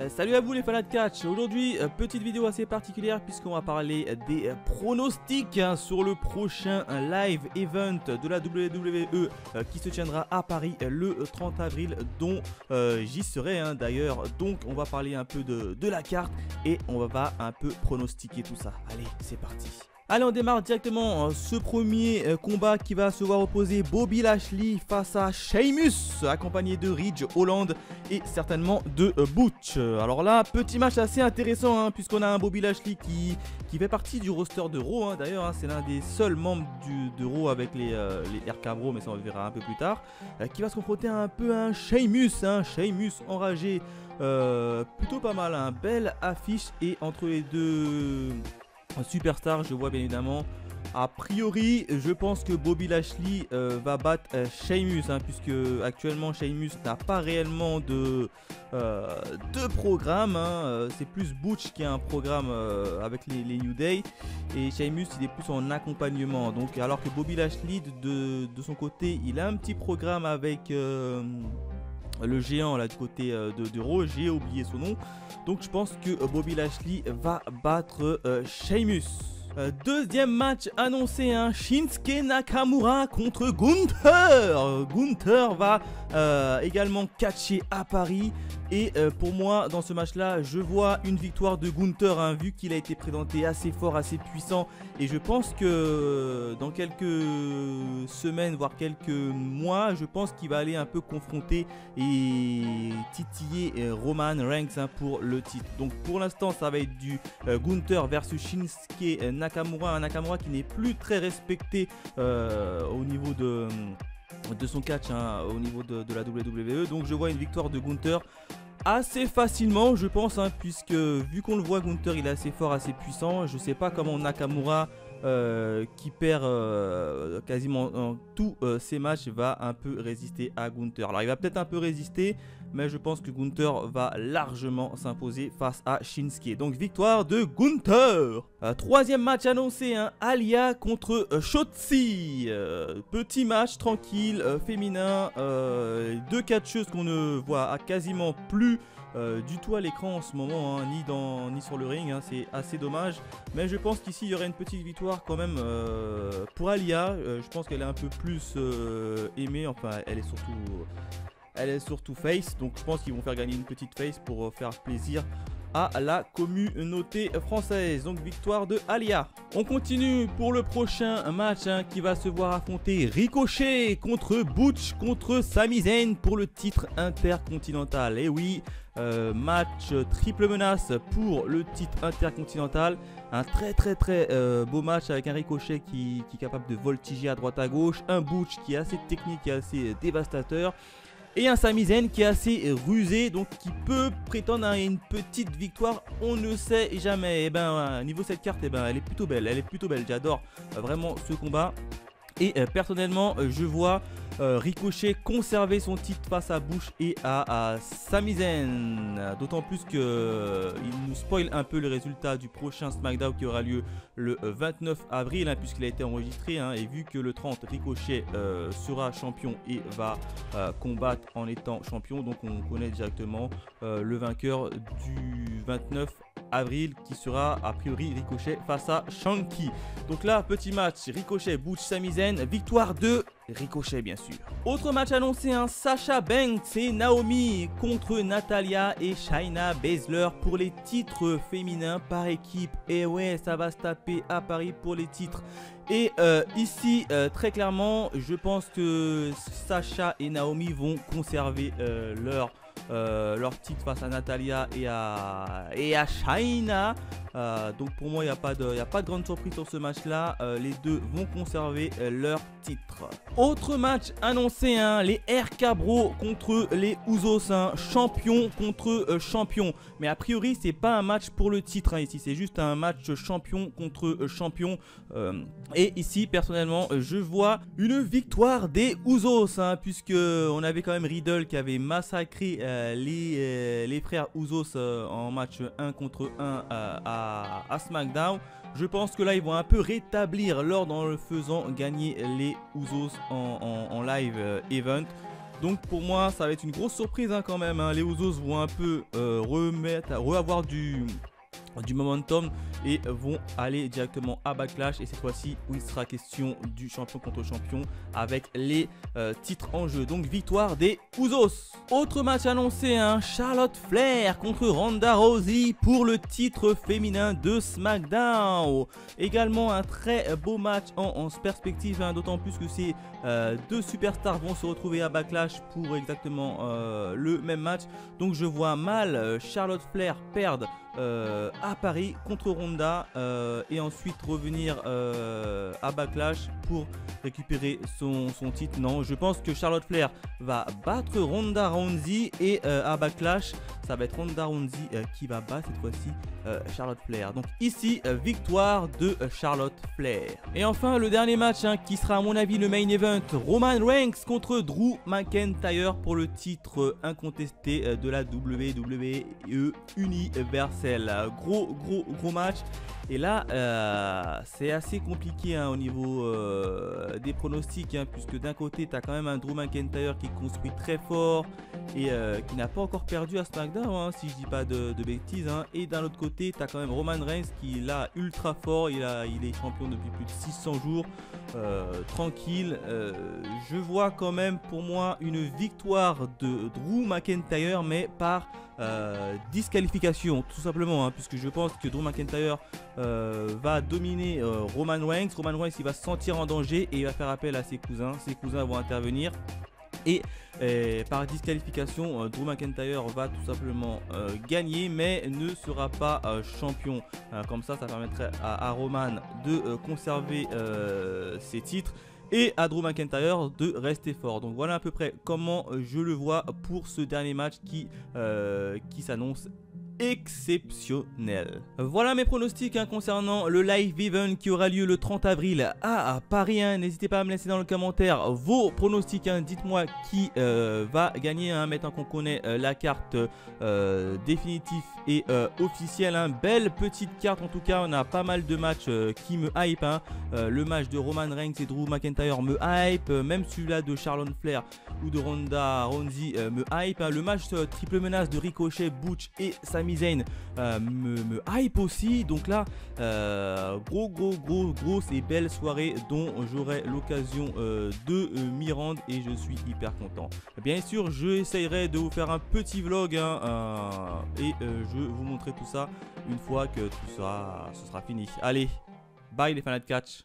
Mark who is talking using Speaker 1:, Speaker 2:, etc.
Speaker 1: Salut à vous les fans de catch. Aujourd'hui, petite vidéo assez particulière puisqu'on va parler des pronostics sur le prochain live event de la WWE qui se tiendra à Paris le 30 avril, dont j'y serai d'ailleurs. Donc on va parler un peu de la carte et on va un peu pronostiquer tout ça. Allez, c'est parti. Allez, on démarre directement ce premier combat qui va se voir opposer Bobby Lashley face à Sheamus, accompagné de Ridge Holland et certainement de Butch. Alors là, petit match assez intéressant puisqu'on a un Bobby Lashley qui fait partie du roster de Raw. D'ailleurs, c'est l'un des seuls membres de Raw avec les RK Bro, mais ça on le verra un peu plus tard. Qui va se confronter un peu à un Sheamus, Sheamus enragé. Plutôt pas mal, belle affiche, et entre les deux superstar, je vois bien évidemment, a priori je pense que Bobby Lashley va battre Sheamus, puisque actuellement Sheamus n'a pas réellement de programme, c'est plus Butch qui a un programme avec les New Day, et Sheamus il est plus en accompagnement. Donc alors que Bobby Lashley de son côté il a un petit programme avec le géant là du côté de Raw, j'ai oublié son nom. Donc je pense que Bobby Lashley va battre Sheamus. Deuxième match annoncé, Shinsuke Nakamura contre Gunther. Gunther va également catcher à Paris. Et pour moi, dans ce match-là, je vois une victoire de Gunther, vu qu'il a été présenté assez fort, assez puissant. Et je pense que dans quelques semaines, voire quelques mois, je pense qu'il va aller un peu confronter et titiller Roman Reigns pour le titre. Donc pour l'instant, ça va être du Gunther versus Shinsuke Nakamura. Un Nakamura qui n'est plus très respecté au niveau de son catch, au niveau de la WWE. Donc je vois une victoire de Gunther assez facilement, je pense, puisque vu qu'on le voit, Gunther il est assez fort, assez puissant. Je sais pas comment Nakamura qui perd quasiment tous ses matchs va un peu résister à Gunther. Alors il va peut-être un peu résister, mais je pense que Gunther va largement s'imposer face à Shinsuke. Donc victoire de Gunther. Troisième match annoncé, Aliyah contre Shotzi. Petit match tranquille, féminin, deux catcheuses qu'on ne voit quasiment plus du tout à l'écran en ce moment, ni sur le ring, c'est assez dommage. Mais je pense qu'ici il y aurait une petite victoire quand même pour Aliyah. Je pense qu'elle est un peu plus aimée, enfin elle est surtout face, donc je pense qu'ils vont faire gagner une petite face pour faire plaisir à la communauté française. Donc victoire de Aliyah. On continue pour le prochain match qui va se voir affronter Ricochet contre Butch contre Sami Zayn pour le titre intercontinental. Et oui, match triple menace pour le titre intercontinental. Un très beau match avec un Ricochet qui est capable de voltiger à droite à gauche, un Butch qui est assez technique et assez dévastateur, et un Sami Zayn qui est assez rusé, donc qui peut prétendre à une petite victoire, on ne sait jamais. Niveau cette carte, elle est plutôt belle, j'adore vraiment ce combat. Et personnellement, je vois Ricochet conserver son titre face à Butch et à Sami Zayn. D'autant plus qu'il nous spoil un peu le résultat du prochain SmackDown qui aura lieu le 29 avril, puisqu'il a été enregistré. Et vu que le 30, Ricochet sera champion et va combattre en étant champion. Donc on connaît directement le vainqueur du 29 avril qui sera a priori Ricochet face à Shanky. Donc là, petit match Ricochet, Butch, Sami Zayn, victoire de Ricochet bien sûr. Autre match annoncé, Sasha Banks et Naomi contre Natalya et Shayna Baszler pour les titres féminins par équipe. Et ouais, ça va se taper à Paris pour les titres. Et ici, très clairement, je pense que Sasha et Naomi vont conserver leur titre face à Natalya et à Shayna. Donc pour moi il n'y a pas de grande surprise sur ce match là. Les deux vont conserver leur titre. Autre match annoncé, les RK Bro contre les Usos, champion contre champion. Mais a priori c'est pas un match pour le titre ici, c'est juste un match champion contre champion. Et ici personnellement je vois une victoire des Usos, puisque on avait quand même Riddle qui avait massacré les frères Usos en match 1 contre 1 à SmackDown. Je pense que là ils vont un peu rétablir l'ordre en le faisant gagner les Usos en live event. Donc pour moi ça va être une grosse surprise hein, quand même hein. Les Usos vont un peu avoir du momentum et vont aller directement à Backlash, et cette fois-ci où il sera question du champion contre champion avec les titres en jeu. Donc victoire des Usos. Autre match annoncé hein, Charlotte Flair contre Ronda Rousey pour le titre féminin de SmackDown. Également un très beau match en perspective hein, d'autant plus que ces deux superstars vont se retrouver à Backlash pour exactement le même match. Donc je vois mal Charlotte Flair perdre à Paris contre Ronda et ensuite revenir à Backlash pour récupérer son titre. Non, je pense que Charlotte Flair va battre Ronda Rousey et à Backlash ça va être Ronda Rousey qui va battre cette fois-ci Charlotte Flair. Donc ici victoire de Charlotte Flair. Et enfin le dernier match hein, qui sera à mon avis le main event, Roman Reigns contre Drew McIntyre pour le titre incontesté de la WWE Universal. Gros match. Et là c'est assez compliqué hein, au niveau des pronostics hein, puisque d'un côté tu as quand même un Drew McIntyre qui construit très fort et qui n'a pas encore perdu à SmackDown hein, si je dis pas de bêtises hein. Et d'un autre côté tu as quand même Roman Reigns qui est là ultra fort, il est champion depuis plus de 600 jours tranquille. Je vois quand même pour moi une victoire de Drew McIntyre mais par disqualification tout simplement hein, puisque je pense que Drew McIntyre va dominer Roman Reigns. Roman Reigns il va se sentir en danger et il va faire appel à ses cousins vont intervenir et par disqualification Drew McIntyre va tout simplement gagner mais ne sera pas champion. Comme ça permettrait à Roman de conserver ses titres et à Drew McIntyre de rester fort. Donc voilà à peu près comment je le vois pour ce dernier match qui s'annonce exceptionnel. Voilà mes pronostics hein, concernant le live event qui aura lieu le 30 avril à Paris hein. N'hésitez pas à me laisser dans le commentaire vos pronostics hein. Dites-moi qui va gagner hein. Maintenant qu'on connaît la carte définitive et officielle hein. Belle petite carte en tout cas, on a pas mal de matchs qui me hype hein. Le match de Roman Reigns et Drew McIntyre me hype, même celui-là de Charlotte Flair ou de Ronda Rousey me hype hein. Le match triple menace de Ricochet, Butch et Sami Zayn me hype aussi. Donc là grosse et belle soirée dont j'aurai l'occasion de m'y rendre et je suis hyper content. Bien sûr j'essayerai de vous faire un petit vlog hein, et je vais vous montrer tout ça une fois que tout ça ce sera fini. Allez, bye les fans de catch.